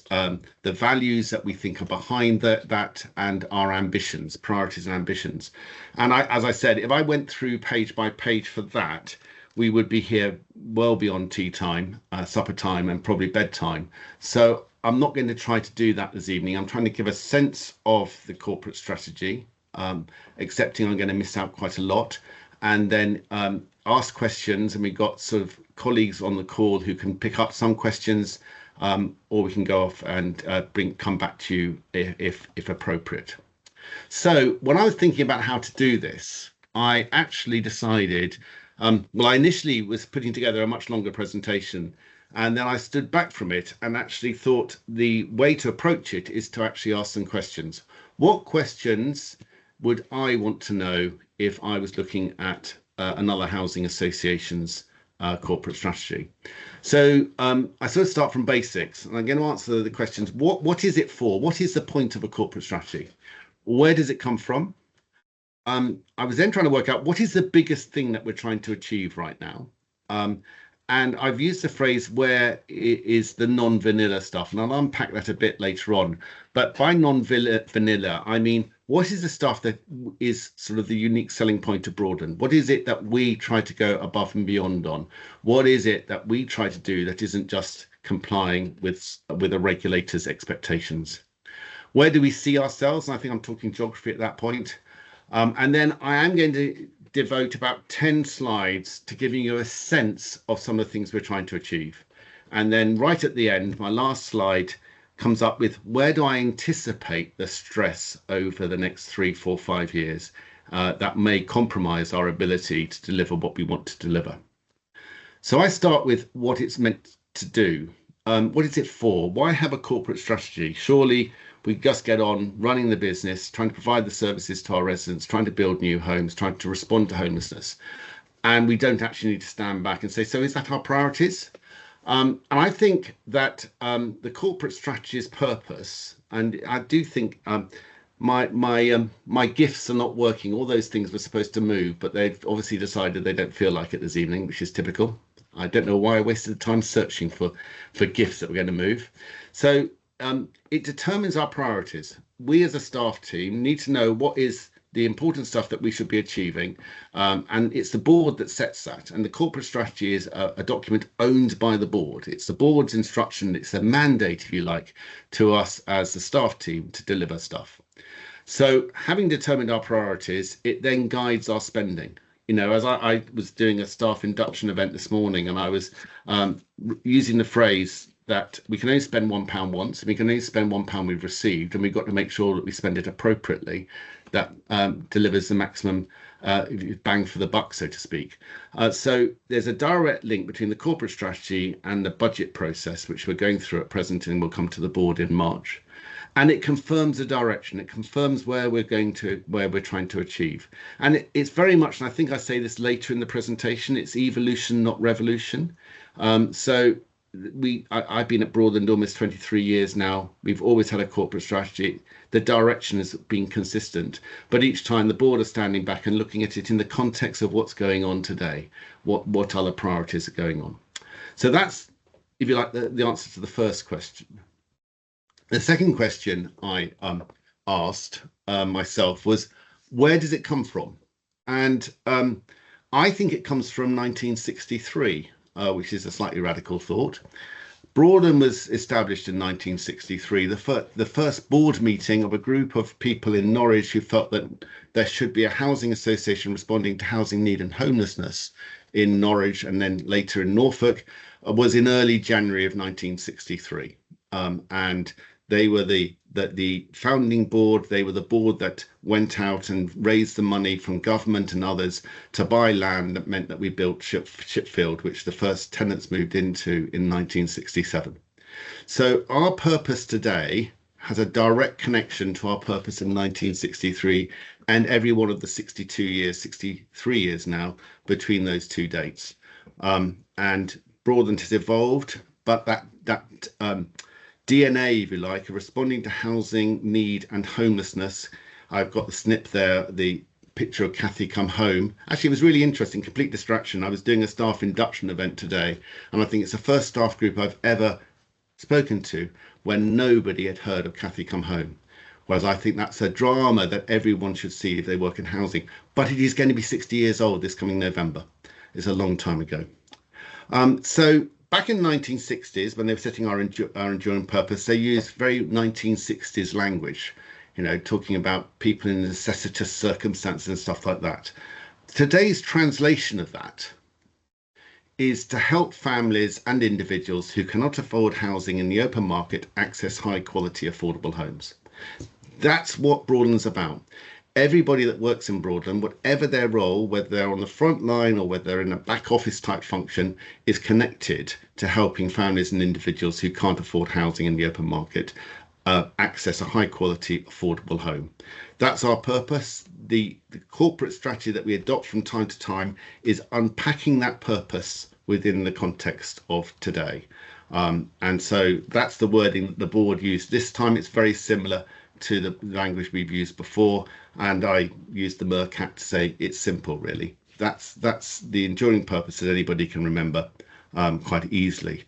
the values that we think are behind that, and our ambitions, priorities and ambitions. And as I said, if I went through page by page for that, we would be here well beyond tea time, supper time, and probably bedtime. So I'm not going to try to do that this evening. I'm trying to give a sense of the corporate strategy, accepting I'm going to miss out quite a lot, and then ask questions. And we've got sort of colleagues on the call who can pick up some questions, or we can go off and come back to you if appropriate. So when I was thinking about how to do this, I actually decided, well, I initially was putting together a much longer presentation, and then I stood back from it and actually thought the way to approach it is to actually ask some questions. What questions would I want to know if I was looking at another housing association's corporate strategy? So I sort of start from basics, and I'm going to answer the questions. What is it for? What is the point of a corporate strategy? Where does it come from? I was then trying to work out what is the biggest thing that we're trying to achieve right now. And I've used the phrase where it is the non-vanilla stuff, and I'll unpack that a bit later on. But by non-vanilla, I mean, what is the stuff that is sort of the unique selling point of Broadland? What is it that we try to go above and beyond on? What is it that we try to do that isn't just complying with a regulator's expectations? Where do we see ourselves? And I think I'm talking geography at that point. And then I am going to devote about 10 slides to giving you a sense of some of the things we're trying to achieve. And then right at the end, my last slide comes up with where do I anticipate the stress over the next 3, 4, 5 years that may compromise our ability to deliver what we want to deliver. So I start with what it's meant to do. What is it for? Why have a corporate strategy? Surely we just get on running the business, trying to provide the services to our residents, trying to build new homes, trying to respond to homelessness. And we don't actually need to stand back and say, so is that our priorities? And I think that the corporate strategy's purpose, and I do think my gifts are not working. All those things were supposed to move, but they've obviously decided they don't feel like it this evening, which is typical. I don't know why I wasted the time searching for gifts that were going to move. So it determines our priorities. We as a staff team need to know what is the important stuff that we should be achieving. And it's the board that sets that. And the corporate strategy is a document owned by the board. It's the board's instruction. It's a mandate, if you like, to us as the staff team to deliver stuff. So having determined our priorities, it then guides our spending. You know, as I was doing a staff induction event this morning, and I was using the phrase that we can only spend £1 once, and we can only spend £1 we've received, and we've got to make sure that we spend it appropriately, that delivers the maximum bang for the buck, so to speak. So there's a direct link between the corporate strategy and the budget process, which we're going through at present, and we'll come to the board in March. And it confirms the direction. It confirms where we're going to, where we're trying to achieve. And it's very much, and I think I say this later in the presentation, it's evolution, not revolution. So I've been at Broadland almost 23 years now. We've always had a corporate strategy. The direction has been consistent, but each time the board are standing back and looking at it in the context of what's going on today, what other priorities are going on. So that's, if you like, the answer to the first question. The second question I asked myself was, where does it come from? And I think it comes from 1963, which is a slightly radical thought. Broadland was established in 1963, the first board meeting of a group of people in Norwich who felt that there should be a housing association responding to housing need and homelessness in Norwich, and then later in Norfolk, was in early January of 1963. And they were the founding board. They were the board that went out and raised the money from government and others to buy land that meant that we built Shipfield, which the first tenants moved into in 1967. So our purpose today has a direct connection to our purpose in 1963 and every one of the 62 years, 63 years now between those two dates. And Broadland has evolved, but that DNA, if you like, of responding to housing need and homelessness. I've got the snip there, the picture of Kathy come home. Actually, it was really interesting, complete distraction. I was doing a staff induction event today, and I think it's the first staff group I've ever spoken to when nobody had heard of Kathy Come Home. Whereas I think that's a drama that everyone should see if they work in housing. But it is going to be 60 years old this coming November. It's a long time ago. So back in the 1960s, when they were setting our enduring purpose, they used very 1960s language, talking about people in necessitous circumstances and stuff like that. Today's translation of that is to help families and individuals who cannot afford housing in the open market access high quality affordable homes. That's what Broadland's about. Everybody that works in Broadland, whatever their role, whether they're on the front line or whether they're in a back office type function, is connected to helping families and individuals who can't afford housing in the open market access a high quality affordable home. That's our purpose. The corporate strategy that we adopt from time to time is unpacking that purpose within the context of today. And so that's the wording that the board used. This time it's very similar to the language we've used before, and I used the MERCAT to say it's simple, really. That's the enduring purpose that anybody can remember quite easily.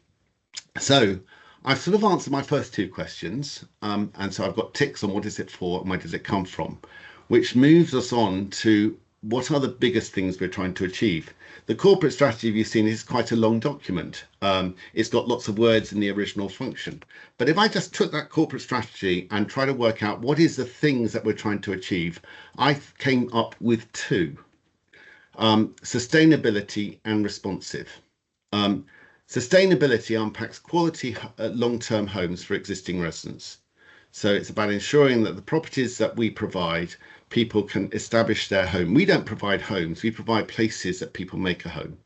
So I've sort of answered my first two questions, and so I've got ticks on what is it for and where does it come from, which moves us on to what are the biggest things we're trying to achieve. The corporate strategy you've seen is quite a long document. It's got lots of words in the original function. But if I just took that corporate strategy and try to work out what is the things that we're trying to achieve, I came up with two: sustainability and responsive. Sustainability unpacks quality long-term homes for existing residents. So it's about ensuring that the properties that we provide, people can establish their home. We don't provide homes, we provide places that people make a home.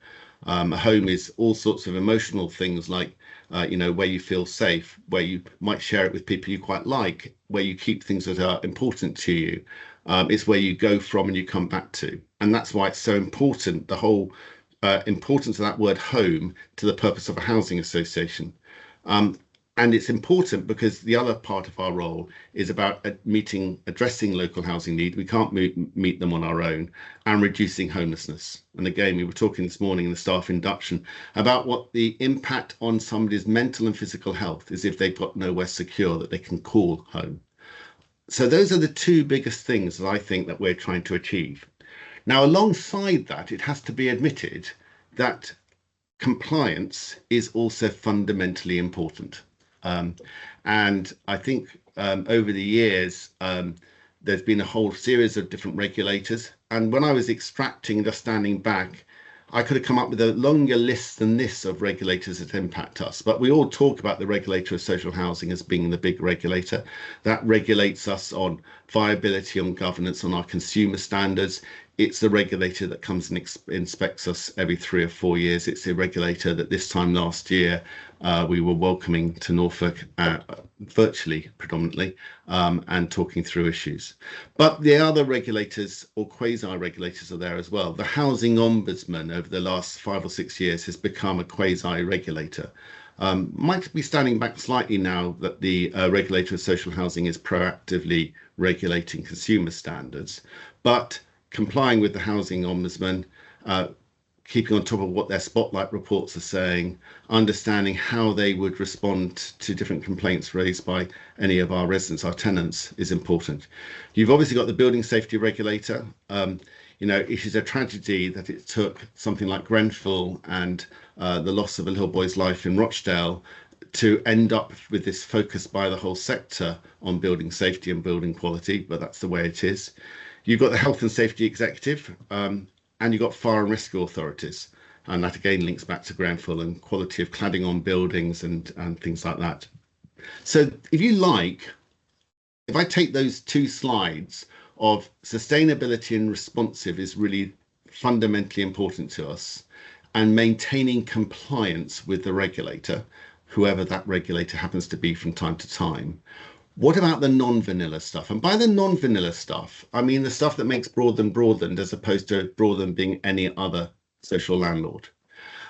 A home is all sorts of emotional things like, where you feel safe, where you might share it with people you quite like, where you keep things that are important to you. It's where you go from and you come back to. And that's why it's so important, the whole importance of that word home to the purpose of a housing association. And it's important because the other part of our role is about addressing local housing need. We can't meet them on our own, and reducing homelessness. And again, we were talking this morning in the staff induction about what the impact on somebody's mental and physical health is if they've got nowhere secure that they can call home. So those are the two biggest things that I think that we're trying to achieve. Now, alongside that, it has to be admitted that compliance is also fundamentally important. And I think over the years, there's been a whole series of different regulators. And when I was extracting and just standing back, I could have come up with a longer list than this of regulators that impact us. But we all talk about the regulator of social housing as being the big regulator. That regulates us on viability, on governance, on our consumer standards. It's the regulator that comes and inspects us every 3 or 4 years. It's the regulator that this time last year we were welcoming to Norfolk virtually predominantly and talking through issues. But the other regulators or quasi-regulators are there as well. The Housing Ombudsman over the last 5 or 6 years has become a quasi-regulator. Might be standing back slightly now that the regulator of social housing is proactively regulating consumer standards, but complying with the Housing Ombudsman, keeping on top of what their spotlight reports are saying, understanding how they would respond to different complaints raised by any of our residents, our tenants, is important. You've obviously got the building safety regulator. It is a tragedy that it took something like Grenfell and the loss of a little boy's life in Rochdale to end up with this focus by the whole sector on building safety and building quality, but that's the way it is. You've got the Health and Safety Executive, and you've got fire and rescue authorities. And that again links back to Grenfell and quality of cladding on buildings and things like that. So if you like, if I take those two slides of sustainability and responsive is really fundamentally important to us, and maintaining compliance with the regulator, whoever that regulator happens to be from time to time. What about the non-vanilla stuff? And by the non-vanilla stuff, I mean the stuff that makes Broadland Broadland as opposed to Broadland being any other social landlord.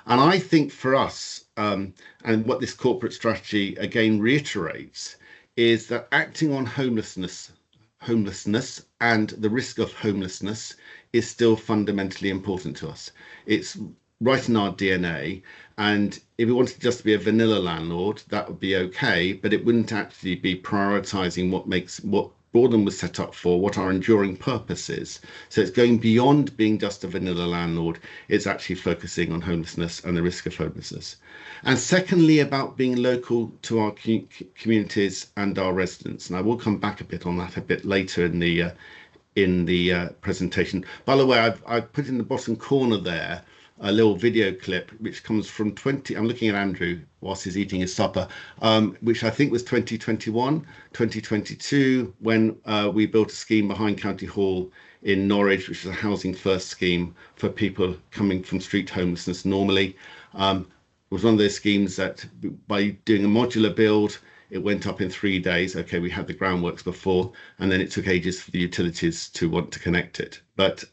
And I think for us, and what this corporate strategy again reiterates, is that acting on homelessness and the risk of homelessness is still fundamentally important to us. It's right in our DNA. And if we wanted just to be a vanilla landlord, that would be okay, but it wouldn't actually be prioritizing what Broadland was set up for, what our enduring purpose is. So it's going beyond being just a vanilla landlord. It's actually focusing on homelessness and the risk of homelessness. And secondly, about being local to our communities and our residents. And I will come back a bit on that a bit later in the presentation. By the way, I've put in the bottom corner there a little video clip which comes from I'm looking at Andrew whilst he's eating his supper, which I think was 2021, 2022, when we built a scheme behind County Hall in Norwich, which is a housing first scheme for people coming from street homelessness normally. It was one of those schemes that by doing a modular build, it went up in 3 days. Okay, we had the groundworks before, and then it took ages for the utilities to want to connect it. But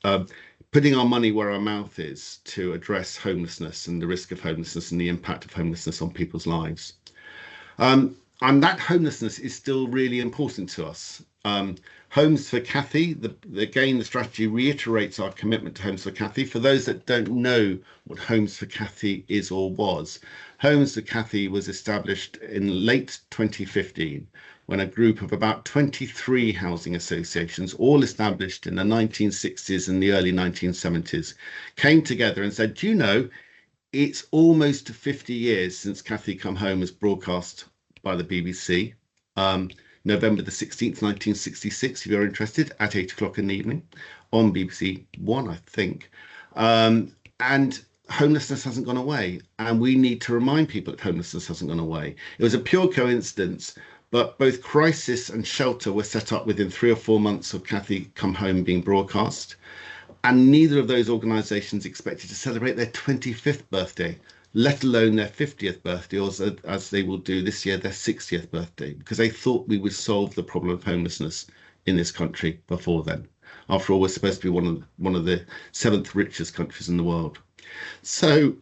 putting our money where our mouth is to address homelessness and the risk of homelessness and the impact of homelessness on people's lives. And that homelessness is still really important to us. Homes for Kathy, again, the strategy reiterates our commitment to Homes for Kathy. For those that don't know what Homes for Kathy is or was, Homes for Kathy was established in late 2015 when a group of about 23 housing associations, all established in the 1960s and the early 1970s, came together and said, do you know, it's almost 50 years since Kathy Come Home was broadcast by the BBC. November the 16th, 1966, if you're interested, at 8 o'clock in the evening on BBC One, I think. And homelessness hasn't gone away. And we need to remind people that homelessness hasn't gone away. It was a pure coincidence, but both Crisis and Shelter were set up within 3 or 4 months of Kathy Come Home being broadcast. And neither of those organisations expected to celebrate their 25th birthday, let alone their 50th birthday, or as they will do this year, their 60th birthday, because they thought we would solve the problem of homelessness in this country before then. After all, we're supposed to be one of the 7th richest countries in the world. So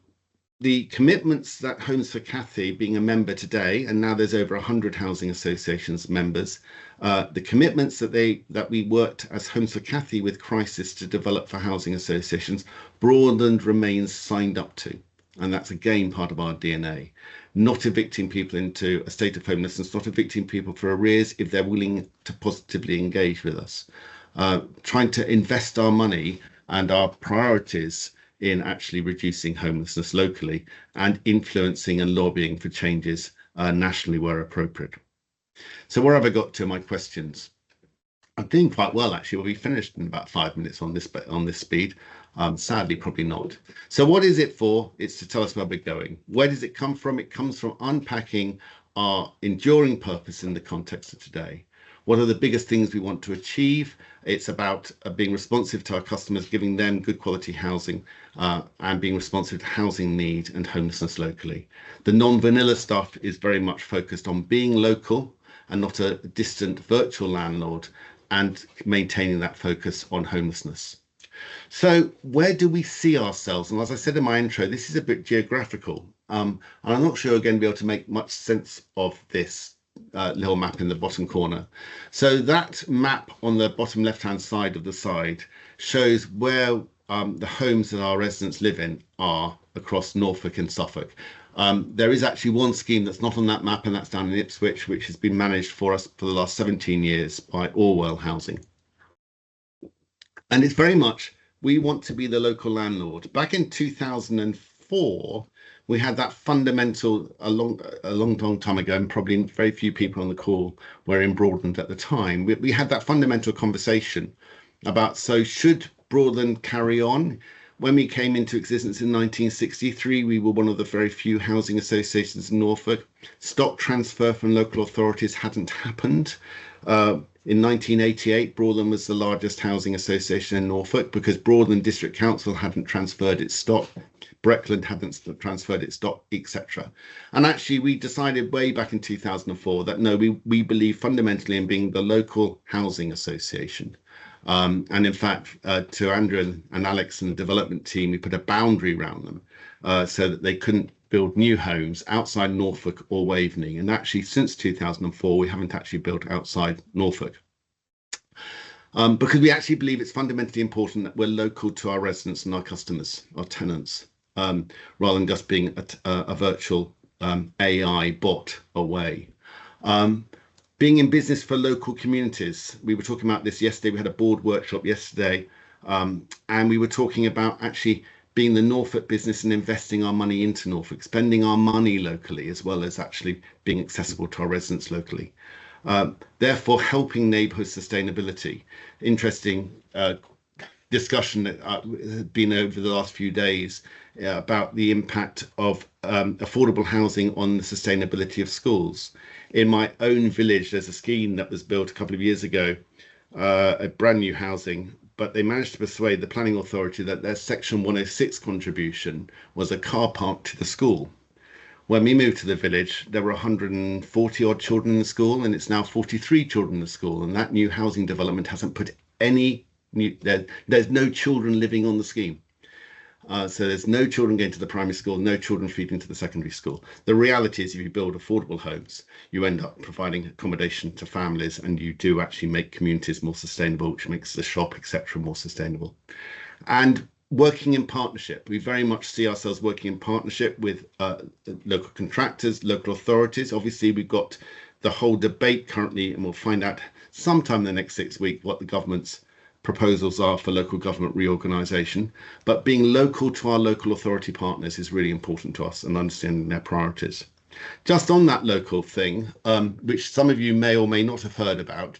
the commitments that Homes for Kathy, being a member today, and now there's over 100 housing associations members, the commitments that we worked as Homes for Kathy with Crisis to develop for housing associations, Broadland remains signed up to. And that's again part of our DNA, not evicting people into a state of homelessness, not evicting people for arrears if they're willing to positively engage with us, trying to invest our money and our priorities in actually reducing homelessness locally and influencing and lobbying for changes nationally where appropriate. So where have I got to my questions? I'm doing quite well, actually. We'll be finished in about 5 minutes on this speed. Sadly, probably not. So what is it for? It's to tell us where we're going. Where does it come from? It comes from unpacking our enduring purpose in the context of today. What are the biggest things we want to achieve? It's about being responsive to our customers, giving them good quality housing, and being responsive to housing need and homelessness locally. The non-vanilla stuff is very much focused on being local and not a distant virtual landlord, and maintaining that focus on homelessness. So where do we see ourselves? And as I said in my intro, this is a bit geographical. And I'm not sure we're going to be able to make much sense of this little map in the bottom corner. So that map on the bottom left-hand side of the side shows where the homes that our residents live in are across Norfolk and Suffolk. There is actually one scheme that's not on that map, and that's down in Ipswich, which has been managed for us for the last 17 years by Orwell Housing. And it's very much, we want to be the local landlord. Back in 2004, we had that fundamental, a long time ago, and probably very few people on the call were in Broadland at the time. We had that fundamental conversation about, so should Broadland carry on? When we came into existence in 1963, we were one of the very few housing associations in Norfolk. Stock transfer from local authorities hadn't happened. In 1988, Broadland was the largest housing association in Norfolk because Broadland District Council hadn't transferred its stock, Broadland hadn't transferred its stock, etc. And actually, we decided way back in 2004 that no, we believe fundamentally in being the local housing association. And in fact, to Andrew and Alex and the development team, we put a boundary around them so that they couldn't build new homes outside Norfolk or Waveney. And actually, since 2004, we haven't actually built outside Norfolk. Because we actually believe it's fundamentally important that we're local to our residents and our customers, our tenants. rather than just being a virtual AI bot away. Being in business for local communities. We were talking about this yesterday. We had a board workshop yesterday, and we were talking about actually being the Norfolk business and investing our money into Norfolk, spending our money locally, as well as actually being accessible to our residents locally. Therefore, helping neighbourhood sustainability. Interesting discussion that has been over the last few days about the impact of affordable housing on the sustainability of schools. In my own village, there's a scheme that was built a couple of years ago, a brand new housing, but they managed to persuade the planning authority that their Section 106 contribution was a car park to the school. When we moved to the village, there were 140 odd children in the school, and it's now 43 children in the school. And that new housing development hasn't put any new, there's no children living on the scheme. So there's no children going to the primary school, no children feeding to the secondary school. The reality is if you build affordable homes, you end up providing accommodation to families, and you do actually make communities more sustainable, which makes the shop, etc., more sustainable. And working in partnership. We very much see ourselves working in partnership with local contractors, local authorities. Obviously, we've got the whole debate currently, and we'll find out sometime in the next 6 weeks what the government's proposals are for local government reorganisation. But being local to our local authority partners is really important to us, and understanding their priorities. Just on that local thing, which some of you may or may not have heard about,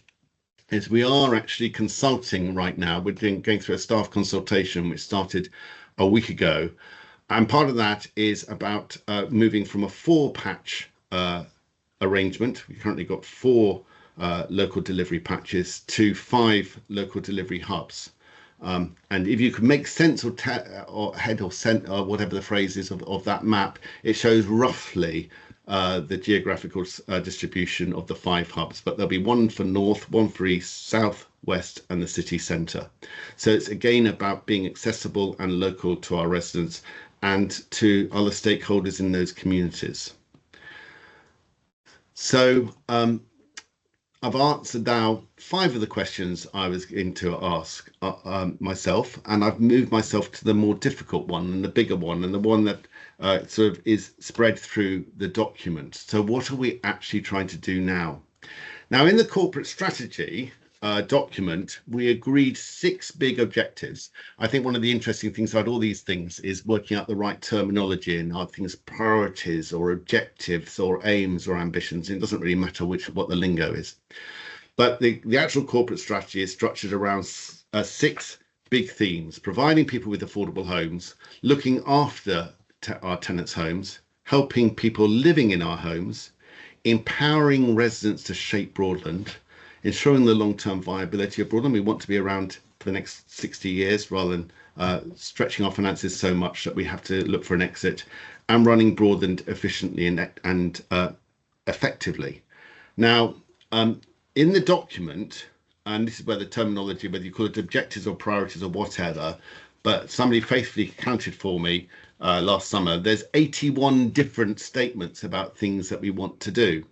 is we are actually consulting right now. We're going through a staff consultation which started a week ago, and part of that is about moving from a 4-patch arrangement. We've currently got 4 local delivery patches to 5 local delivery hubs. And if you could make sense or head or cent or whatever the phrase is of that map, it shows roughly the geographical distribution of the 5 hubs, but there'll be 1 for north, 1 for east, south, west, and the city centre. So it's again about being accessible and local to our residents and to other stakeholders in those communities. So I've answered now 5 of the questions I was going to ask myself, and I've moved myself to the more difficult one and the bigger one, and the one that sort of is spread through the document. So what are we actually trying to do now? Now, in the corporate strategy document, we agreed 6 big objectives. I think one of the interesting things about all these things is working out the right terminology, and are things priorities or objectives or aims or ambitions. It doesn't really matter what the lingo is. But the actual corporate strategy is structured around 6 big themes: providing people with affordable homes, looking after our tenants' homes, helping people living in our homes, empowering residents to shape Broadland, ensuring the long-term viability of Broadland. We want to be around for the next 60 years rather than stretching our finances so much that we have to look for an exit, and running Broadland efficiently and effectively. Now, in the document, and this is where the terminology, whether you call it objectives or priorities or whatever, but somebody faithfully counted for me last summer, there's 81 different statements about things that we want to do.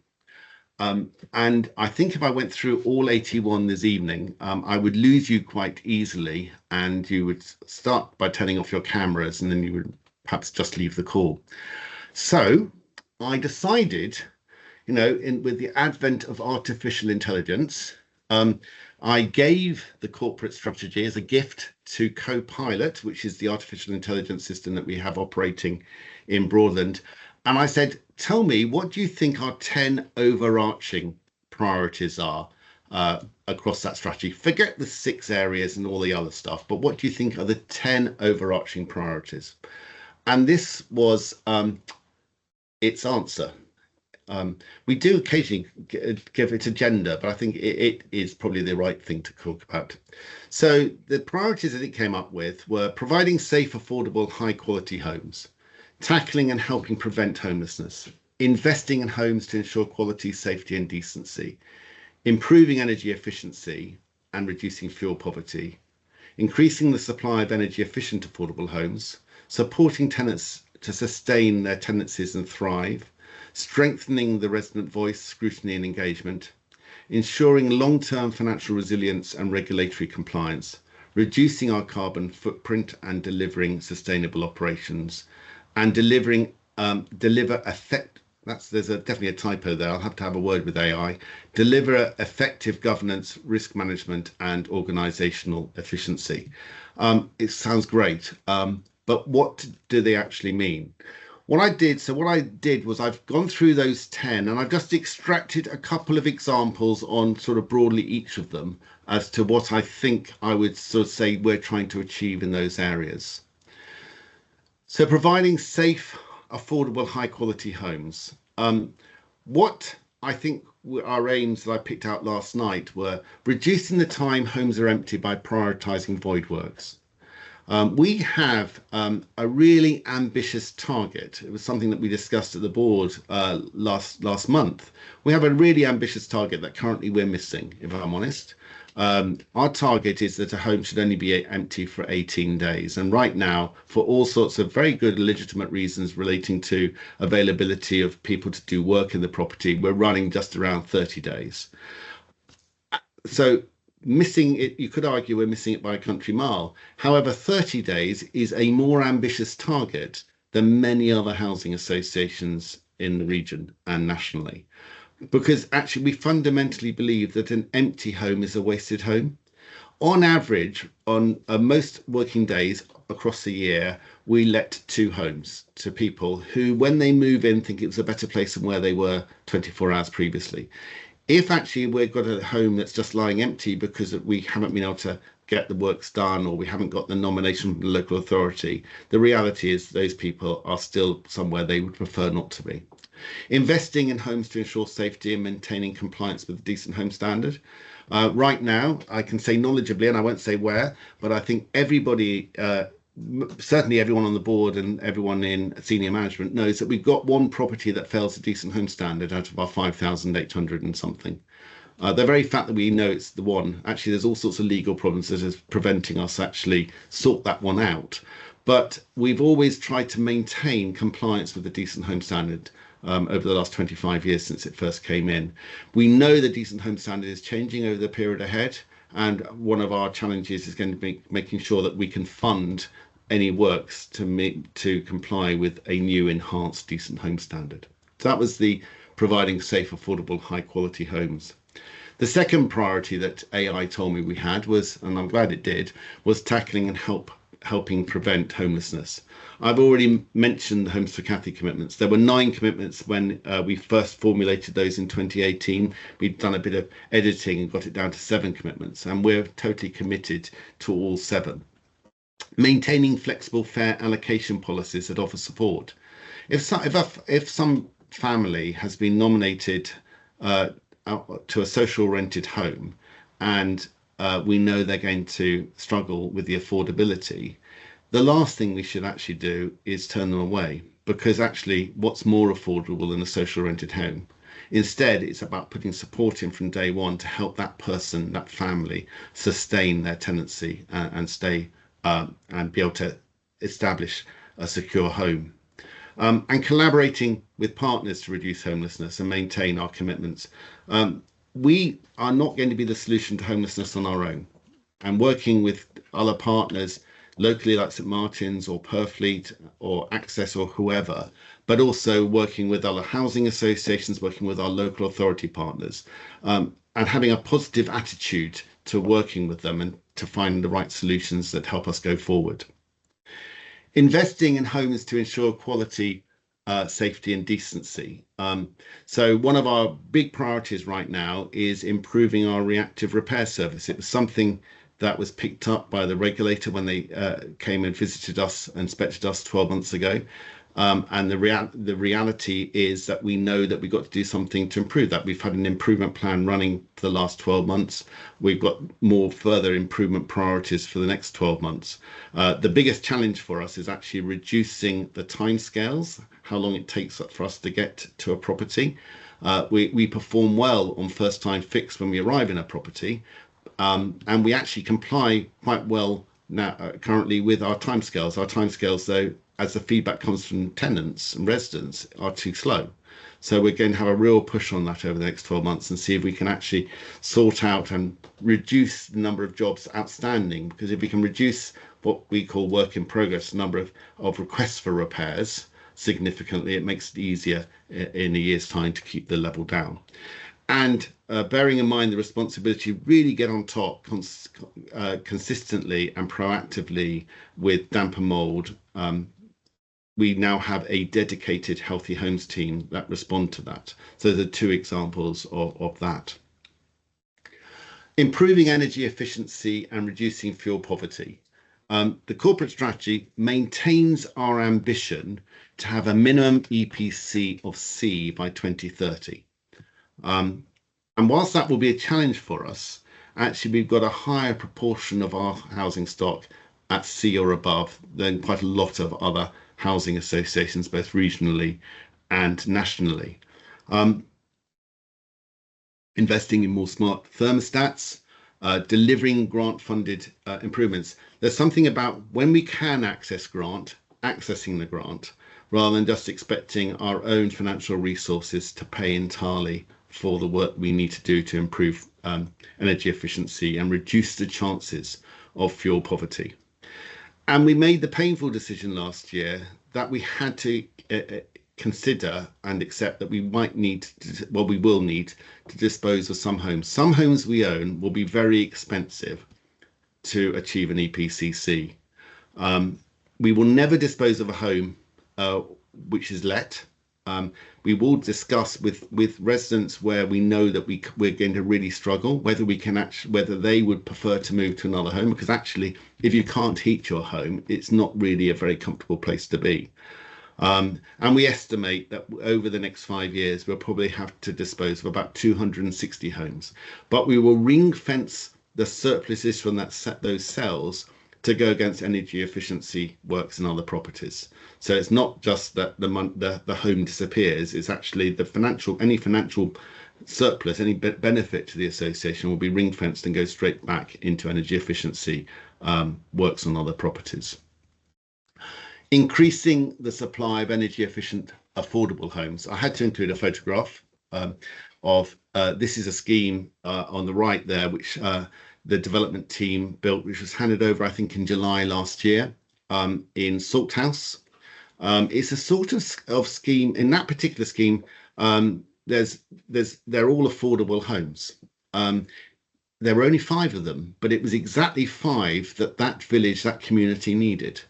And I think if I went through all 81 this evening, I would lose you quite easily, and you would start by turning off your cameras, and then you would perhaps just leave the call. So I decided, with the advent of artificial intelligence, I gave the corporate strategy as a gift to Copilot, which is the artificial intelligence system that we have operating in Broadland. And I said, tell me, what do you think our 10 overarching priorities are across that strategy? Forget the 6 areas and all the other stuff, but what do you think are the 10 overarching priorities? And this was its answer. We do occasionally give it a gender, but I think it is probably the right thing to talk about. So the priorities that it came up with were providing safe, affordable, high quality homes, tackling and helping prevent homelessness, investing in homes to ensure quality, safety and decency, improving energy efficiency and reducing fuel poverty, increasing the supply of energy efficient affordable homes, supporting tenants to sustain their tenancies and thrive, strengthening the resident voice, scrutiny and engagement, ensuring long-term financial resilience and regulatory compliance, reducing our carbon footprint and delivering sustainable operations, and deliver effect. There's definitely a typo there. I'll have to have a word with AI. Deliver effective governance, risk management, and organizational efficiency. It sounds great, but what do they actually mean? What I did was I've gone through those 10 and I've just extracted a couple of examples on sort of broadly each of them as to what I think I would sort of say we're trying to achieve in those areas. So providing safe, affordable, high quality homes. What I think our aims that I picked out last night were reducing the time homes are empty by prioritising void works. We have a really ambitious target. It was something that we discussed at the board last month. We have a really ambitious target that currently we're missing, if I'm honest. Our target is that a home should only be empty for 18 days. And right now, for all sorts of very good legitimate reasons relating to availability of people to do work in the property, we're running just around 30 days. So missing it, you could argue we're missing it by a country mile. However, 30 days is a more ambitious target than many other housing associations in the region and nationally, because actually we fundamentally believe that an empty home is a wasted home. On average, on most working days across the year, we let 2 homes to people who, when they move in, think it was a better place than where they were 24 hours previously. If actually we've got a home that's just lying empty because we haven't been able to get the works done or we haven't got the nomination from the local authority, the reality is those people are still somewhere they would prefer not to be. Investing in homes to ensure safety and maintaining compliance with the Decent Home Standard. Right now, I can say knowledgeably, and I won't say where, but I think everybody, certainly everyone on the board and everyone in senior management knows that we've got one property that fails the Decent Home Standard out of our 5,800 and something. The very fact that we know it's the one, actually there's all sorts of legal problems that is preventing us actually sort that one out. But we've always tried to maintain compliance with the Decent Home Standard over the last 25 years since it first came in. We know the Decent Home Standard is changing over the period ahead, and one of our challenges is going to be making sure that we can fund any works to comply with a new enhanced Decent Home Standard. So that was the providing safe, affordable, high quality homes. The second priority that AI told me we had was, and I'm glad it did, was tackling and helping prevent homelessness. I've already mentioned the Homes for Kathy commitments. There were 9 commitments when we first formulated those in 2018. We'd done a bit of editing and got it down to 7 commitments, and we're totally committed to all 7. Maintaining flexible, fair allocation policies that offer support. If some family has been nominated to a social rented home, and we know they're going to struggle with the affordability, the last thing we should actually do is turn them away, because actually what's more affordable than a social rented home? Instead, it's about putting support in from day one to help that person, that family, sustain their tenancy and stay and be able to establish a secure home. And collaborating with partners to reduce homelessness and maintain our commitments. We are not going to be the solution to homelessness on our own, and working with other partners locally like St Martin's or Purfleet or Access or whoever, but also working with other housing associations, working with our local authority partners, and having a positive attitude to working with them and to find the right solutions that help us go forward. Investing in homes to ensure quality, safety and decency. So one of our big priorities right now is improving our reactive repair service. It was something that was picked up by the regulator when they came and visited us and inspected us 12 months ago. And the reality is that we know that we've got to do something to improve that. We've had an improvement plan running for the last 12 months. We've got more further improvement priorities for the next 12 months. The biggest challenge for us is actually reducing the timescales, how long it takes for us to get to a property. We perform well on first time fix when we arrive in a property, and we actually comply quite well now currently with our timescales. Our timescales, though, as the feedback comes from tenants and residents, are too slow. So we're going to have a real push on that over the next 12 months and see if we can actually sort out and reduce the number of jobs outstanding. Because if we can reduce what we call work in progress, the number of requests for repairs significantly, it makes it easier in a year's time to keep the level down. And bearing in mind the responsibility to really get on top consistently and proactively with damp and mold, we now have a dedicated Healthy Homes team that respond to that. So there are two examples of that. Improving energy efficiency and reducing fuel poverty. The corporate strategy maintains our ambition to have a minimum EPC of C by 2030. And whilst that will be a challenge for us, actually we've got a higher proportion of our housing stock at C or above than quite a lot of other housing associations, both regionally and nationally. Investing in more smart thermostats, delivering grant-funded improvements. There's something about when we can access grant, accessing the grant, rather than just expecting our own financial resources to pay entirely for the work we need to do to improve energy efficiency and reduce the chances of fuel poverty. And we made the painful decision last year that we had to consider and accept that we might need, we will need to dispose of some homes. Some homes we own will be very expensive to achieve an EPCC. We will never dispose of a home which is let. We will discuss with residents where we know that we're going to really struggle, whether they would prefer to move to another home, because actually, if you can't heat your home, it's not really a very comfortable place to be. And we estimate that over the next 5 years, we'll probably have to dispose of about 260 homes. But we will ring fence the surpluses from those cells to go against energy efficiency works in other properties. So it's not just that the home disappears, it's actually any financial surplus, any benefit to the association will be ring fenced and go straight back into energy efficiency works on other properties. Increasing the supply of energy efficient affordable homes. I had to include a photograph of this is a scheme on the right there, which the development team built, which was handed over, I think, in July last year in Salthouse. It's a sort of scheme. In that particular scheme, they're all affordable homes. There were only 5 of them, but it was exactly 5 that village, that community needed.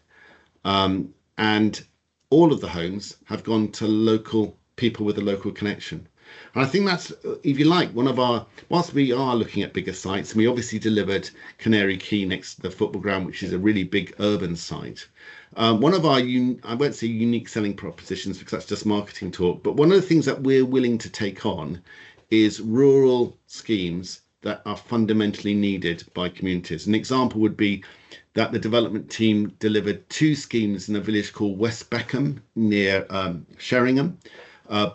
And all of the homes have gone to local people with a local connection. And I think that's, if you like, whilst we are looking at bigger sites, and we obviously delivered Canary Quay next to the football ground, which is a really big urban site. One of our, I won't say unique selling propositions because that's just marketing talk, but one of the things that we're willing to take on is rural schemes that are fundamentally needed by communities. An example would be that the development team delivered 2 schemes in a village called West Beckham near Sheringham.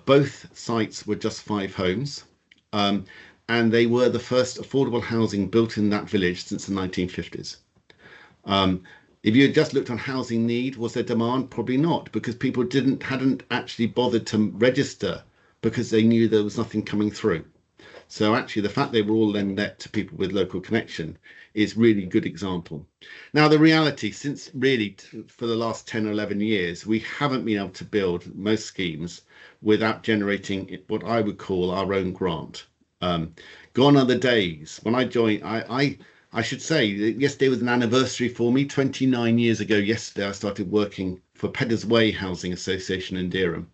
Both sites were just 5 homes, and they were the first affordable housing built in that village since the 1950s. If you had just looked on housing need, was there demand? Probably not, because people hadn't actually bothered to register because they knew there was nothing coming through. So actually, the fact they were all then let to people with local connection is really good example. Now, the reality, since really for the last 10 or 11 years, we haven't been able to build most schemes without generating what I would call our own grant. Gone are the days. When I joined, I should say, yesterday was an anniversary for me. 29 years ago yesterday, I started working for Peddars Way Housing Association in Dereham.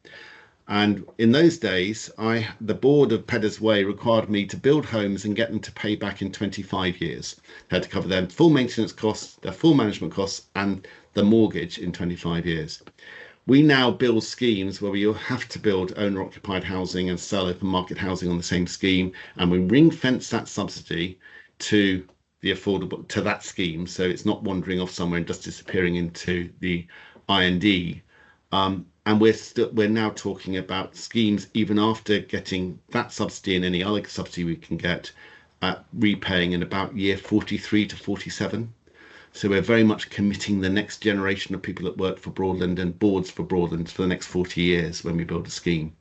And in those days, the board of Peddars Way required me to build homes and get them to pay back in 25 years. They had to cover their full maintenance costs, their full management costs, and the mortgage in 25 years. We now build schemes where we have to build owner-occupied housing and sell open market housing on the same scheme, and we ring fence that subsidy to the affordable to that scheme, so it's not wandering off somewhere and just disappearing into the IND. And we're now talking about schemes even after getting that subsidy and any other subsidy we can get, repaying in about year 43 to 47. So we're very much committing the next generation of people that work for Broadland and boards for Broadland for the next 40 years when we build a scheme.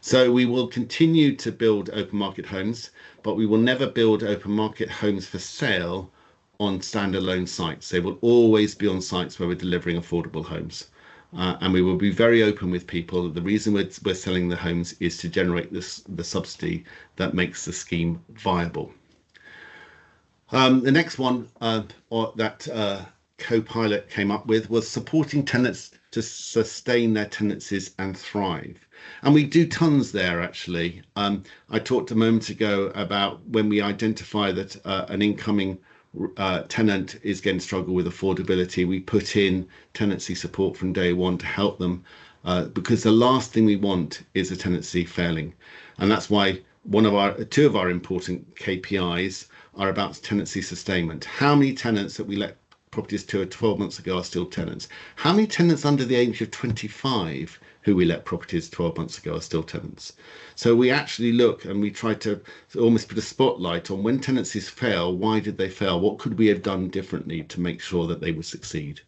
So we will continue to build open market homes, but we will never build open market homes for sale on standalone sites. They will always be on sites where we're delivering affordable homes. And we will be very open with people. The reason we're selling the homes is to generate the subsidy that makes the scheme viable. The next one that co-pilot came up with was supporting tenants to sustain their tenancies and thrive. And we do tons there, actually. I talked a moment ago about when we identify that an incoming tenant is going to struggle with affordability, we put in tenancy support from day one to help them, because the last thing we want is a tenancy failing. And that's why two of our important KPIs are about tenancy sustainment. How many tenants that we let properties to 12 months ago are still tenants? How many tenants under the age of 25 who we let properties 12 months ago are still tenants? So we actually look and we try to almost put a spotlight on when tenancies fail, why did they fail? What could we have done differently to make sure that they would succeed?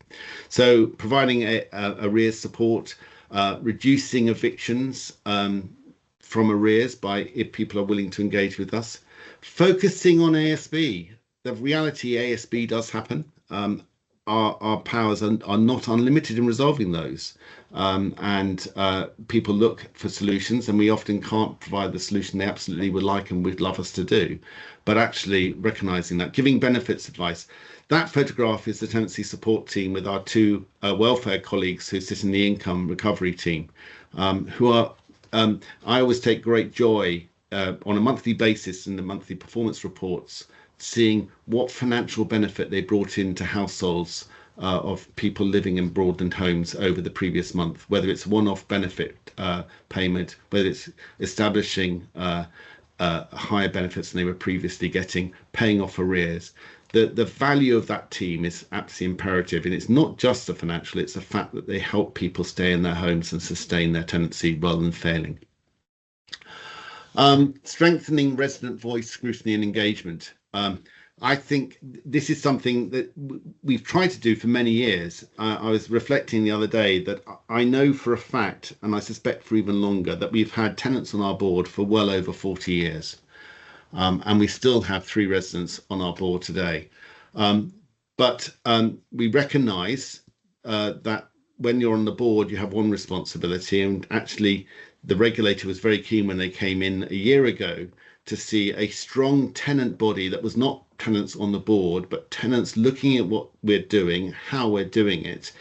So providing arrears support, reducing evictions from arrears if people are willing to engage with us, focusing on ASB. The reality, ASB does happen. Our powers are not unlimited in resolving those, and people look for solutions, and we often can't provide the solution they absolutely would like and would love us to do. But actually recognizing that, giving benefits advice. That photograph is the tenancy support team with our two welfare colleagues who sit in the income recovery team, who are I always take great joy on a monthly basis in the monthly performance reports, seeing what financial benefit they brought into households of people living in Broadland homes over the previous month, whether it's one-off benefit payment, whether it's establishing higher benefits than they were previously getting, paying off arrears. The value of that team is absolutely imperative, and it's not just the financial, it's the fact that they help people stay in their homes and sustain their tenancy rather than failing. Strengthening resident voice, scrutiny and engagement. I think this is something that we've tried to do for many years. I was reflecting the other day that I know for a fact, and I suspect for even longer, that we've had tenants on our board for well over 40 years. And we still have 3 residents on our board today. But we recognise that when you're on the board, you have one responsibility, and actually the regulator was very keen when they came in a year ago to see a strong tenant body that was not tenants on the board, but tenants looking at what we're doing, how we're doing it,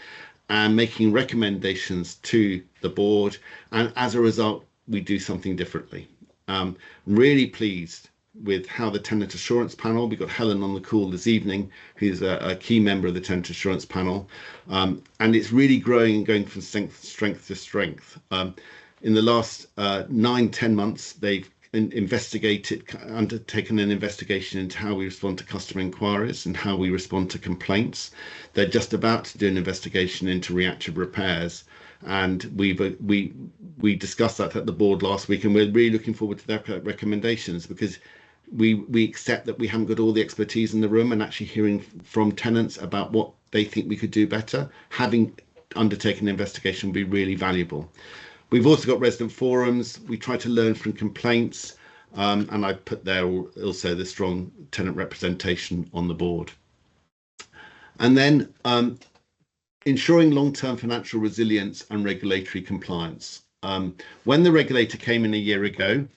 and making recommendations to the board. And as a result, we do something differently. Really pleased with how the tenant assurance panel, we've got Helen on the call this evening, who's a key member of the tenant assurance panel, and it's really growing and going from strength to strength. In the last 9-10 months, they've undertaken an investigation into how we respond to customer inquiries and how we respond to complaints. They're just about to do an investigation into reactive repairs, and we discussed that at the board last week, and we're really looking forward to their recommendations, because we accept that we haven't got all the expertise in the room, and actually hearing from tenants about what they think we could do better, having undertaken an investigation, would be really valuable. We've also got resident forums. We try to learn from complaints, and I put there also the strong tenant representation on the board. And then ensuring long-term financial resilience and regulatory compliance. When the regulator came in a year ago,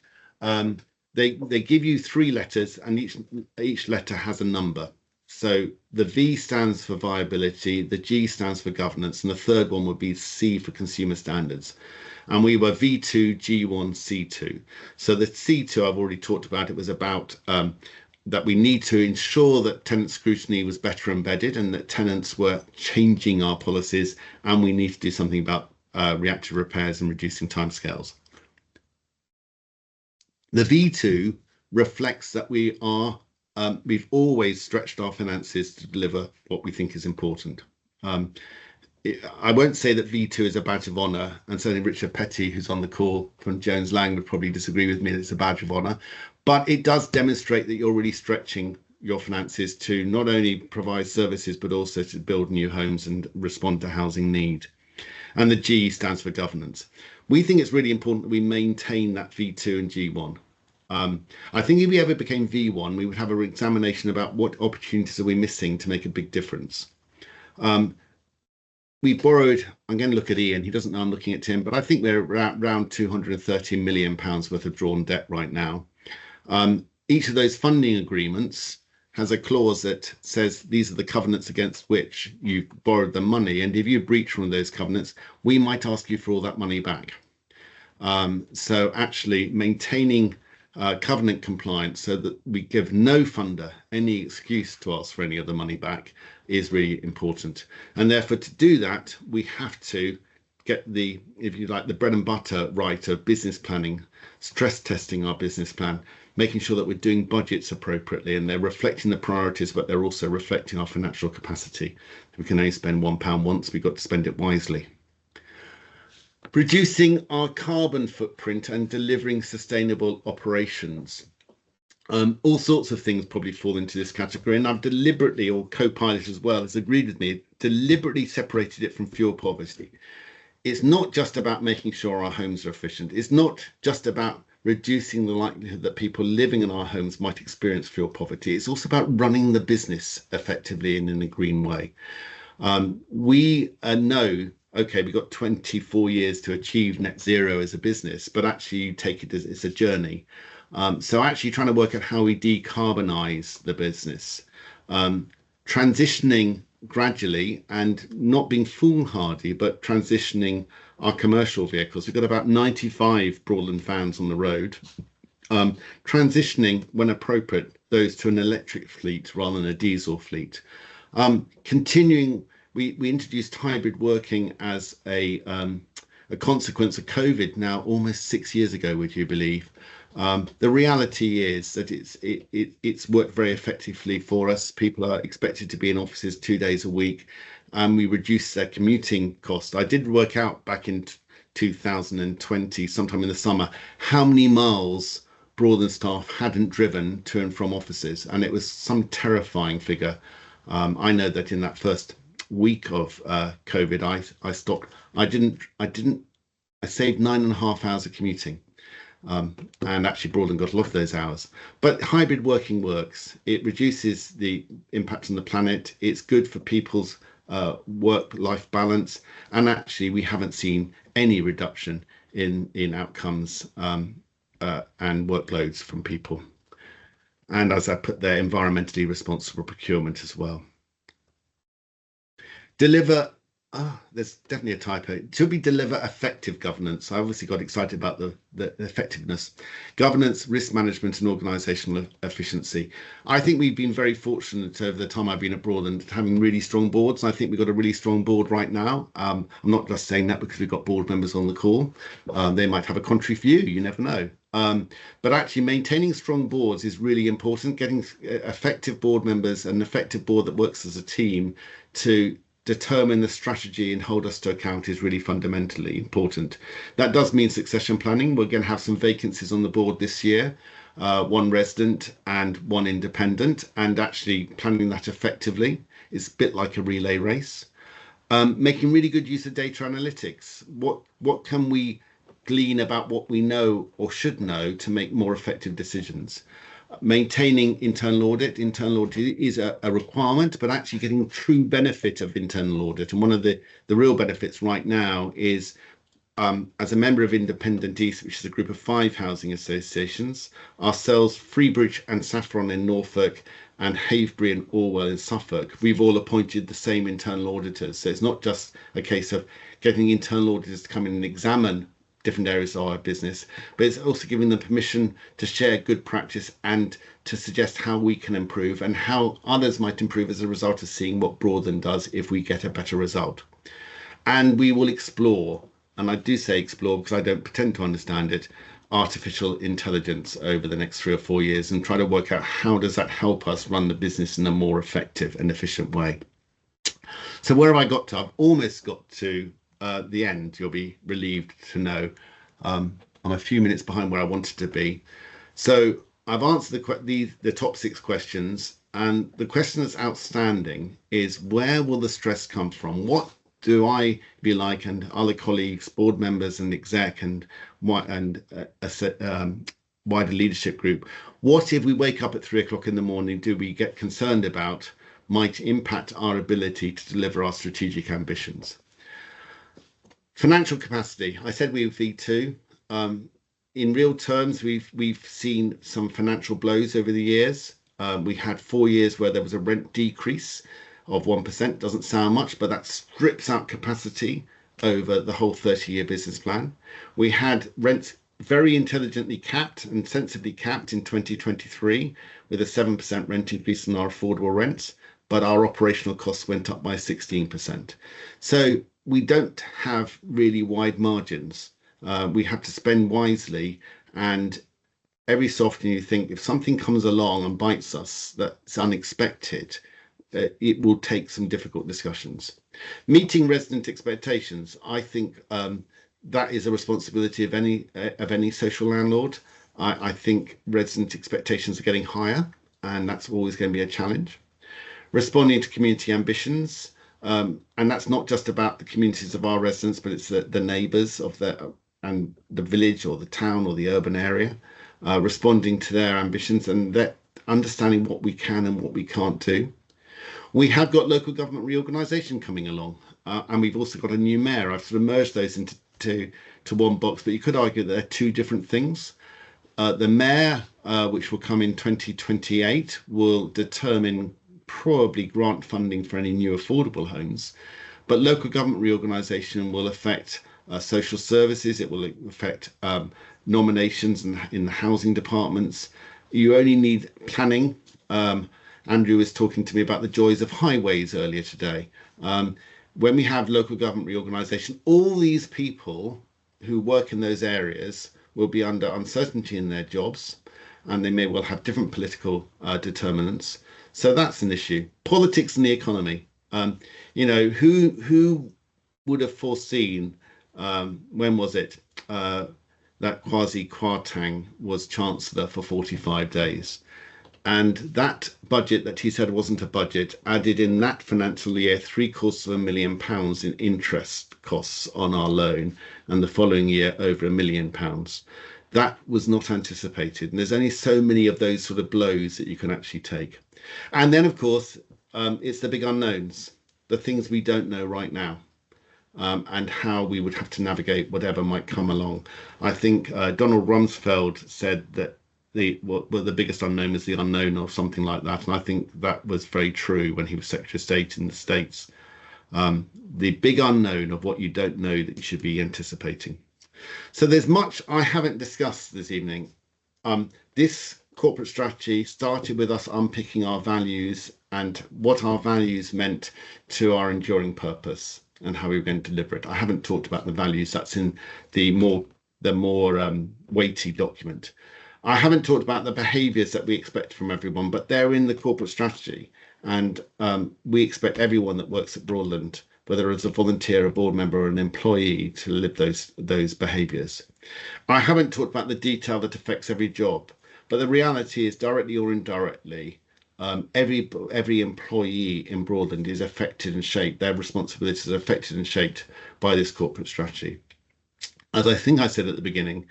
they give you 3 letters, and each letter has a number. So the V stands for viability, the G stands for governance, and the third one would be C for consumer standards. And we were V2, G1, C2. So the C2 I've already talked about. It was about that we need to ensure that tenant scrutiny was better embedded, and that tenants were changing our policies, and we need to do something about reactive repairs and reducing timescales. The V2 reflects that we've always stretched our finances to deliver what we think is important. I won't say that V2 is a badge of honour, and certainly Richard Petty, who's on the call from Jones Lang, would probably disagree with me that it's a badge of honour, but it does demonstrate that you're really stretching your finances to not only provide services, but also to build new homes and respond to housing need. And the G stands for governance. We think it's really important that we maintain that V2 and G1. I think if we ever became V1, we would have an examination about what opportunities are we missing to make a big difference. We borrowed, I'm going to look at Ian, he doesn't know I'm looking at Tim, but I think we're around £230 million worth of drawn debt right now. Each of those funding agreements has a clause that says these are the covenants against which you've borrowed the money. And if you breach one of those covenants, we might ask you for all that money back. So actually maintaining covenant compliance so that we give no funder any excuse to ask for any of the money back is really important. And therefore, to do that, we have to get the, if you like, the bread and butter right of business planning, stress testing our business plan, making sure that we're doing budgets appropriately and they're reflecting the priorities, but they're also reflecting our financial capacity. We can only spend £1 once, we've got to spend it wisely. Reducing our carbon footprint and delivering sustainable operations. All sorts of things probably fall into this category, and I've deliberately, or Copilot as well has agreed with me, deliberately separated it from fuel poverty. It's not just about making sure our homes are efficient. It's not just about reducing the likelihood that people living in our homes might experience fuel poverty. It's also about running the business effectively and in a green way. We know, okay, we've got 24 years to achieve net zero as a business, but actually you take it as it's a journey. So actually trying to work out how we decarbonize the business, transitioning gradually and not being foolhardy, but transitioning our commercial vehicles. We've got about 95 Broadland vans on the road, transitioning when appropriate those to an electric fleet rather than a diesel fleet. Continuing, we introduced hybrid working as a consequence of COVID now almost 6 years ago, would you believe? The reality is that it's worked very effectively for us. People are expected to be in offices 2 days a week, and we reduced their commuting cost. I did work out back in 2020, sometime in the summer, how many miles Broadland staff hadn't driven to and from offices, and it was some terrifying figure. I know that in that first week of COVID, I stopped. I saved 9.5 hours of commuting. And actually Broadland got a lot of those hours. But hybrid working works. It reduces the impact on the planet. It's good for people's work-life balance. And actually we haven't seen any reduction in outcomes and workloads from people. And as I put there, environmentally responsible procurement as well. Deliver, there's definitely a typo. Should we deliver effective governance? I obviously got excited about the effectiveness. Governance, risk management, and organisational efficiency. I think we've been very fortunate over the time I've been at Broadland having really strong boards. I think we've got a really strong board right now. I'm not just saying that because we've got board members on the call. They might have a contrary view, you never know. But actually maintaining strong boards is really important. Getting effective board members, an effective board that works as a team to determine the strategy and hold us to account is really fundamentally important. That does mean succession planning. We're going to have some vacancies on the board this year, one resident and one independent, and actually planning that effectively is a bit like a relay race. Making really good use of data analytics. What can we glean about what we know or should know to make more effective decisions? Maintaining internal audit. Internal audit is a requirement, but actually getting true benefit of internal audit. And one of the real benefits right now is as a member of Independent East, which is a group of 5 housing associations, ourselves, Freebridge and Saffron in Norfolk, and Havebury and Orwell in Suffolk, we've all appointed the same internal auditors. So it's not just a case of getting internal auditors to come in and examine different areas of our business, but it's also giving them permission to share good practice and to suggest how we can improve and how others might improve as a result of seeing what Broadland does if we get a better result. And we will explore, and I do say explore because I don't pretend to understand it, artificial intelligence over the next 3 or 4 years and try to work out how does that help us run the business in a more effective and efficient way. So where have I got to? I've almost got to the end. You'll be relieved to know I'm a few minutes behind where I wanted to be. So I've answered the top 6 questions, and the question that's outstanding is, where will the stress come from? What do I, if you like, and other colleagues, board members and exec and wider leadership group, what if we wake up at 3 o'clock in the morning, do we get concerned about might impact our ability to deliver our strategic ambitions? Financial capacity, I said we were V2. In real terms, we've seen some financial blows over the years. We had 4 years where there was a rent decrease of 1%. Doesn't sound much, but that strips out capacity over the whole 30-year business plan. We had rents very intelligently capped and sensibly capped in 2023 with a 7% rent increase in our affordable rents, but our operational costs went up by 16%. So we don't have really wide margins. We have to spend wisely, and every so often you think if something comes along and bites us that's unexpected, it will take some difficult discussions. Meeting resident expectations, I think that is a responsibility of any social landlord. I think resident expectations are getting higher, and that's always going to be a challenge. Responding to community ambitions, and that's not just about the communities of our residents, but it's the neighbours of the village or the town or the urban area, responding to their ambitions and understanding what we can and what we can't do. We have got local government reorganisation coming along, and we've also got a new mayor. I've sort of merged those into one box, but you could argue that they're two different things. The mayor, which will come in 2028, will determine probably grant funding for any new affordable homes, but local government reorganisation will affect social services. It will affect nominations in the housing departments. You only need planning. Andrew was talking to me about the joys of highways earlier today. When we have local government reorganisation, all these people who work in those areas will be under uncertainty in their jobs, and they may well have different political determinants. So that's an issue. Politics and the economy. Who would have foreseen, when was it, that Kwasi Kwarteng was Chancellor for 45 days. And that budget that he said wasn't a budget added in that financial year £750,000 in interest costs on our loan, and the following year over £1 million. That was not anticipated. And there's only so many of those sort of blows that you can actually take. And then, of course, it's the big unknowns, the things we don't know right now, and how we would have to navigate whatever might come along. I think Donald Rumsfeld said that the biggest unknown is the unknown, or something like that. And I think that was very true when he was Secretary of State in the States. The big unknown of what you don't know that you should be anticipating. So there's much I haven't discussed this evening. This corporate strategy started with us unpicking our values and what our values meant to our enduring purpose and how we were going to deliver it. I haven't talked about the values. That's in the more weighty document. I haven't talked about the behaviours that we expect from everyone, but they're in the corporate strategy. And we expect everyone that works at Broadland, whether as a volunteer, a board member, or an employee, to live those behaviours. I haven't talked about the detail that affects every job, but the reality is, directly or indirectly, every employee in Broadland is affected and shaped. Their responsibilities are affected and shaped by this corporate strategy. As I think I said at the beginning,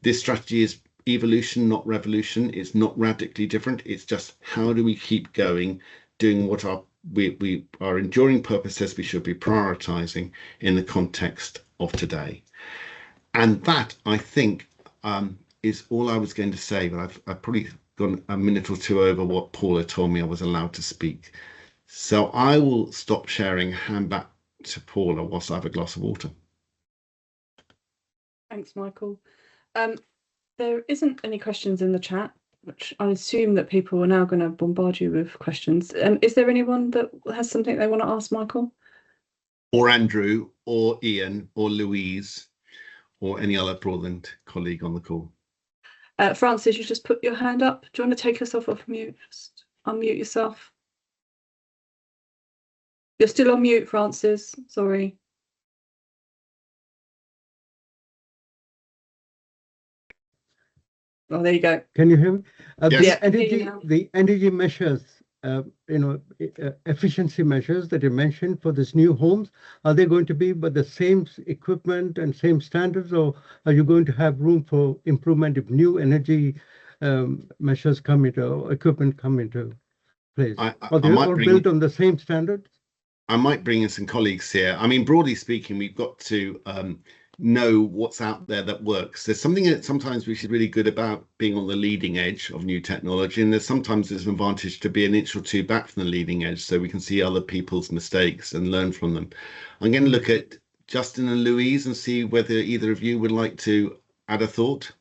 this strategy is evolution, not revolution. It's not radically different. It's just how do we keep going, doing what our enduring purpose says we should be prioritising in the context of today. And that, I think, is all I was going to say, but I've probably gone a minute or two over what Paula told me I was allowed to speak. So I will stop sharing, hand back to Paula whilst I have a glass of water. Thanks, Michael. There isn't any questions in the chat, which I assume that people are now going to bombard you with questions. Is there anyone that has something they want to ask Michael? Or Andrew, or Ian, or Louise, or any other Broadland colleague on the call? Francis, you just put your hand up. Do you want to take yourself off mute? Just unmute yourself. You're still on mute, Francis. Sorry. Oh, there you go. Can you hear me? Yes. The energy measures efficiency measures that you mentioned for this new homes? Are they going to be with the same equipment and same standards, or are you going to have room for improvement if new energy measures come into, equipment come into place? Are they all built on the same standards? I might bring in some colleagues here. I mean, broadly speaking, we've got to know what's out there that works. There's something that sometimes which is really good about being on the leading edge of new technology, and there's an advantage to be an inch or two back from the leading edge, so we can see other people's mistakes and learn from them. I'm going to look at Justin and Louise and see whether either of you would like to add a thought.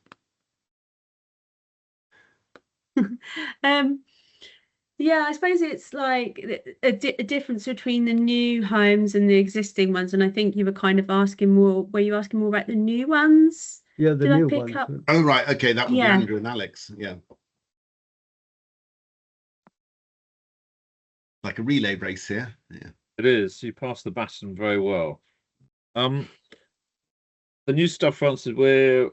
Yeah, I suppose it's like a difference between the new homes and the existing ones. And I think you were kind of asking more, were you asking more about the new ones? Yeah, the new ones. Oh, right. Okay, that would be Andrew and Alex. Yeah. Like a relay race here. Yeah. It is. You passed the baton very well. The new stuff, Francis, we're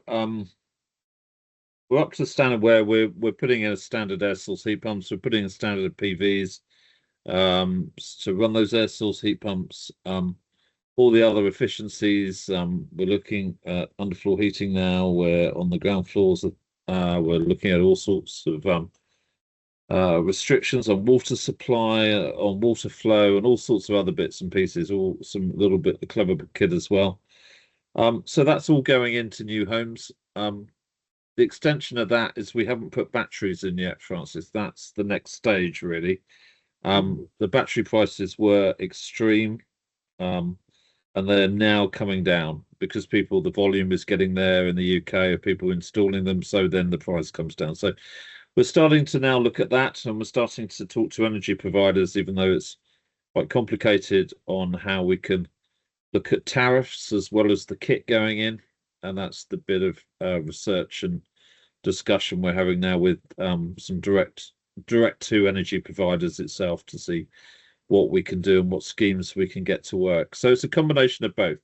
up to the standard where we're putting in a standard air source heat pumps. We're putting in standard PVs to run those air source heat pumps. All the other efficiencies, we're looking at underfloor heating now. We're on the ground floors. We're looking at all sorts of restrictions on water supply, on water flow, and all sorts of other bits and pieces. All some little bit clever kit as well. So that's all going into new homes. The extension of that is we haven't put batteries in yet, Francis. That's the next stage, really. The battery prices were extreme, and they're now coming down because the volume is getting there in the UK of people installing them. So then the price comes down. So we're starting to now look at that, and we're starting to talk to energy providers, even though it's quite complicated, on how we can look at tariffs as well as the kit going in. And that's the bit of research and discussion we're having now with some direct to energy providers itself to see what we can do and what schemes we can get to work. So it's a combination of both.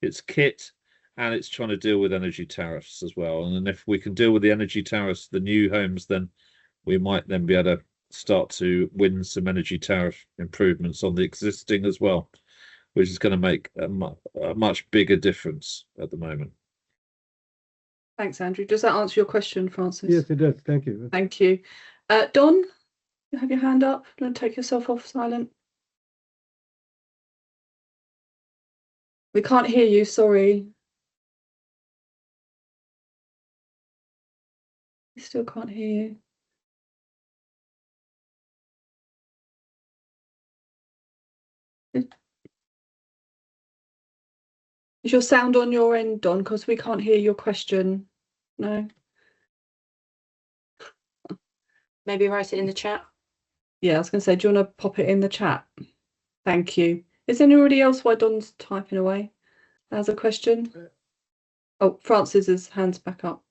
It's kit and it's trying to deal with energy tariffs as well. And then if we can deal with the energy tariffs, the new homes, then we might then be able to start to win some energy tariff improvements on the existing as well, which is going to make a much bigger difference at the moment. Thanks, Andrew. Does that answer your question, Francis? Yes, it does. Thank you. Thank you. Don, you have your hand up. Don't take yourself off silent. We can't hear you, sorry. We still can't hear you. Is your sound on your end, Don? Because we can't hear your question. No. Maybe write it in the chat. Yeah, I was going to say, do you want to pop it in the chat? Thank you. Is anybody else while Don's typing away has a question? Oh, Francis's hand's back up.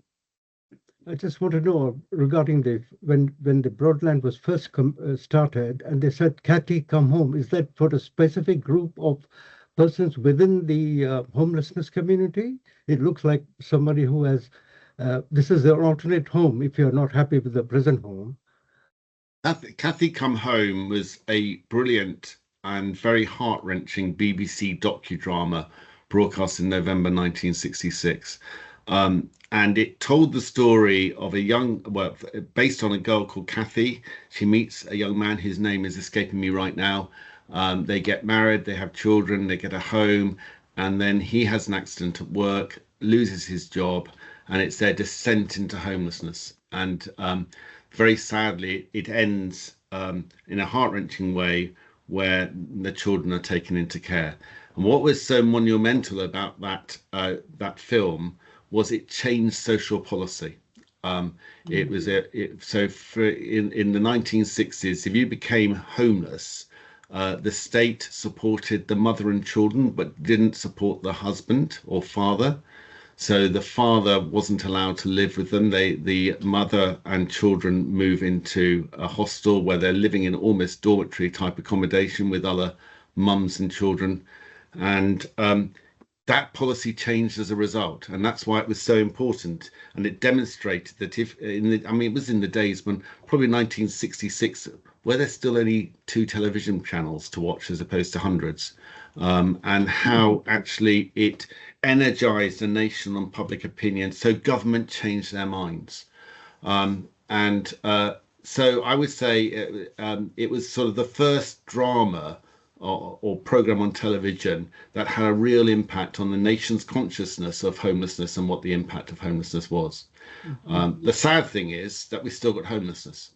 I just want to know regarding when the Broadland was first started, and they said, "Kathy, come home." Is that for a specific group of persons within the homelessness community? It looks like somebody who has this is their alternate home if you're not happy with the present home. Kathy Come Home was a brilliant and very heart-wrenching BBC docudrama broadcast in November 1966. And it told the story of based on a girl called Kathy. She meets a young man whose name is escaping me right now. They get married, they have children, they get a home, and then he has an accident at work, loses his job, and it's their descent into homelessness. And very sadly, it ends in a heart-wrenching way where the children are taken into care. And what was so monumental about that film was it changed social policy. It was in the 1960s, if you became homeless, the state supported the mother and children, but didn't support the husband or father. So the father wasn't allowed to live with them. The mother and children move into a hostel where they're living in almost dormitory type accommodation with other mums and children. And that policy changed as a result, and that's why it was so important. And it demonstrated that it was in the days when, probably 1966, where there's still only 2 television channels to watch as opposed to hundreds, and how actually it energized a nation on public opinion. So government changed their minds, so I would say it was sort of the first drama or program on television that had a real impact on the nation's consciousness of homelessness and what the impact of homelessness was. The sad thing is that we still got homelessness.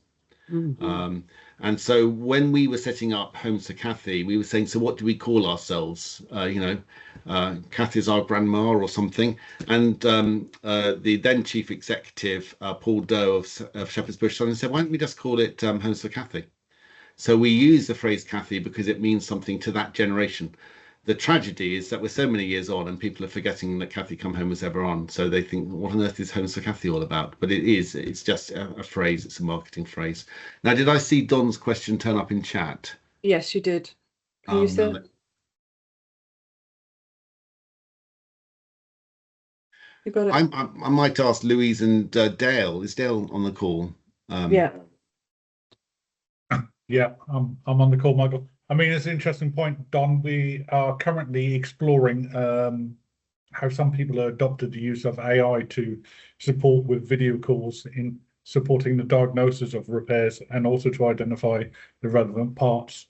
And so when we were setting up Homes for Kathy, we were saying, so what do we call ourselves? Kathy's our grandma or something. And the then chief executive, Paul Doe of Shepherd's Bush, said, why don't we just call it Homes for Kathy? So we use the phrase Kathy because it means something to that generation. The tragedy is that we're so many years on and people are forgetting that Kathy Come Home was ever on. So they think, what on earth is Homes for Kathy all about? But it's just a phrase. It's a marketing phrase. Now, did I see Don's question turn up in chat? Yes, you did. Can you see it? You got it. I might ask Louise and Dale. Is Dale on the call? Yeah. Yeah, I'm on the call, Michael. I mean, it's an interesting point, Don. We are currently exploring how some people have adopted the use of AI to support with video calls in supporting the diagnosis of repairs and also to identify the relevant parts.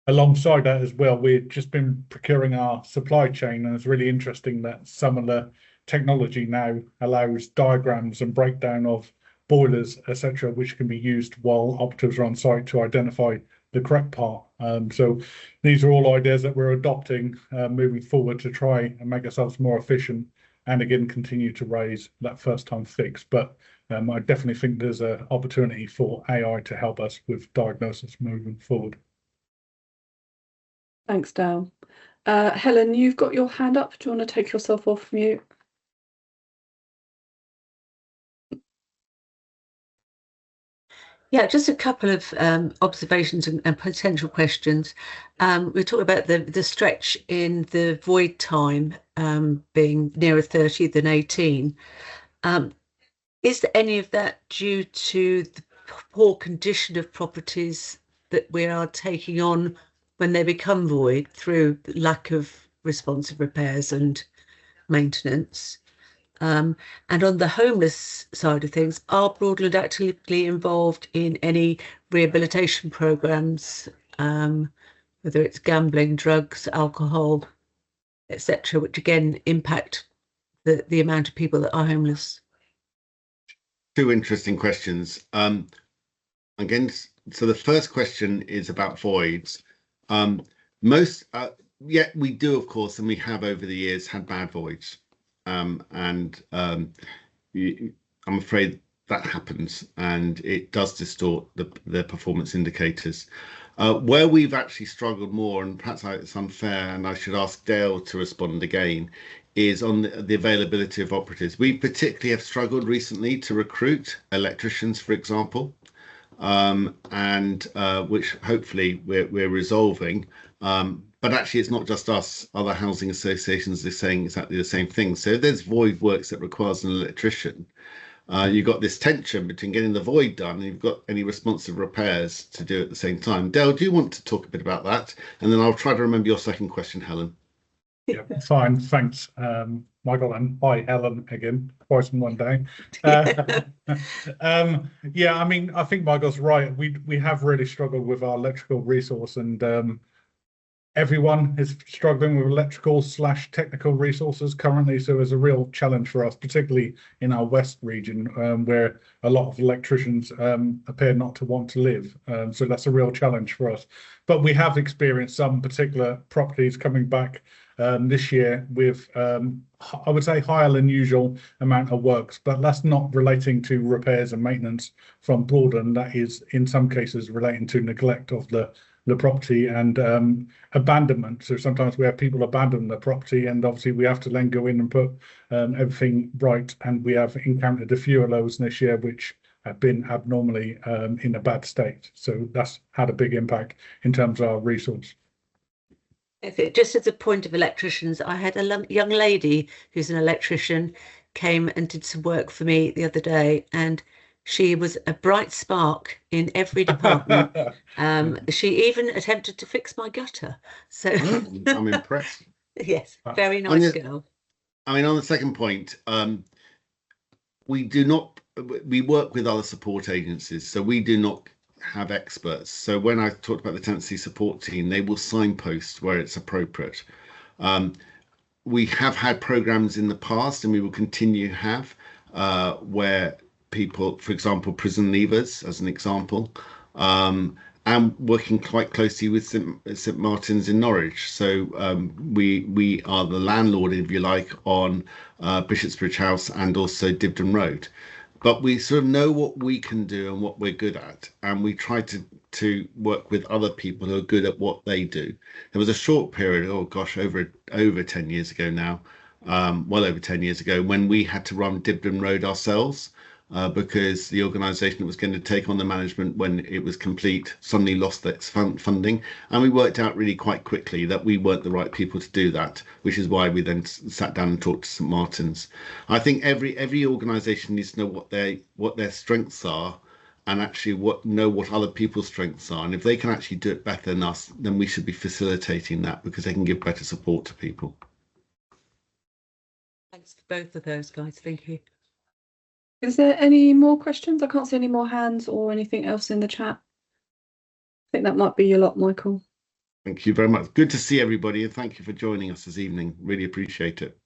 Alongside that as well, we've just been procuring our supply chain, and it's really interesting that some of the technology now allows diagrams and breakdown of boilers, etc., which can be used while operatives are on site to identify the correct part. So these are all ideas that we're adopting moving forward to try and make ourselves more efficient and again continue to raise that first time fix. But I definitely think there's an opportunity for AI to help us with diagnosis moving forward. Thanks, Dale. Helen, you've got your hand up. Do you want to take yourself off mute? Yeah, just a couple of observations and potential questions. We talked about the stretch in the void time being nearer 30 than 18. Is there any of that due to the poor condition of properties that we are taking on when they become void through lack of responsive repairs and maintenance? And on the homeless side of things, are Broadland actively involved in any rehabilitation programs, whether it's gambling, drugs, alcohol, etc., which again impact the amount of people that are homeless? Two interesting questions. Again, so the first question is about voids. Yeah, we do, of course, and we have over the years had bad voids. I'm afraid that happens, and it does distort the performance indicators. Where we've actually struggled more, and perhaps it's unfair, and I should ask Dale to respond again, is on the availability of operatives. We particularly have struggled recently to recruit electricians, for example, and which hopefully we're resolving. But actually, it's not just us. Other housing associations are saying exactly the same thing. So there's void works that requires an electrician. You've got this tension between getting the void done and you've got any responsive repairs to do at the same time. Dale, do you want to talk a bit about that? And then I'll try to remember your second question, Helen. Yeah, fine. Thanks, Michael, and hi, Helen, again, twice in one day. Yeah, I mean, I think Michael's right. We have really struggled with our electrical resource, and everyone is struggling with electrical/technical resources currently. So it's a real challenge for us, particularly in our west region, where a lot of electricians appear not to want to live. So that's a real challenge for us. But we have experienced some particular properties coming back this year with, I would say, higher than usual amount of works, but that's not relating to repairs and maintenance from Broadland. That is, in some cases, relating to neglect of the property and abandonment. So sometimes we have people abandon the property, and obviously we have to then go in and put everything right. And we have encountered a few of those this year which have been abnormally in a bad state. So that's had a big impact in terms of our resource. Just as a point of electricians, I had a young lady who's an electrician came and did some work for me the other day, and she was a bright spark in every department. She even attempted to fix my gutter. So I'm impressed. yes, very nice girl. I mean, on the second point, we work with other support agencies, so we do not have experts. So when I talked about the tenancy support team, they will signpost where it's appropriate. We have had programs in the past, and we will continue to have, where people, for example, prison leavers, as an example, and working quite closely with St Martin's in Norwich. So we are the landlord, if you like, on Bishopsbridge House and also Dibden Road. But we sort of know what we can do and what we're good at, and we try to work with other people who are good at what they do. There was a short period, oh gosh, over 10 years ago now, well over 10 years ago, when we had to run Dibden Road ourselves, because the organisation that was going to take on the management when it was complete suddenly lost its funding, and we worked out really quite quickly that we weren't the right people to do that, which is why we then sat down and talked to St Martin's. I think every organisation needs to know what their strengths are, and actually know what other people's strengths are, and if they can actually do it better than us, then we should be facilitating that, because they can give better support to people. Thanks for both of those, guys. Thank you. Is there any more questions? I can't see any more hands or anything else in the chat. I think that might be your lot, Michael. Thank you very much. Good to see everybody, and thank you for joining us this evening. Really appreciate it.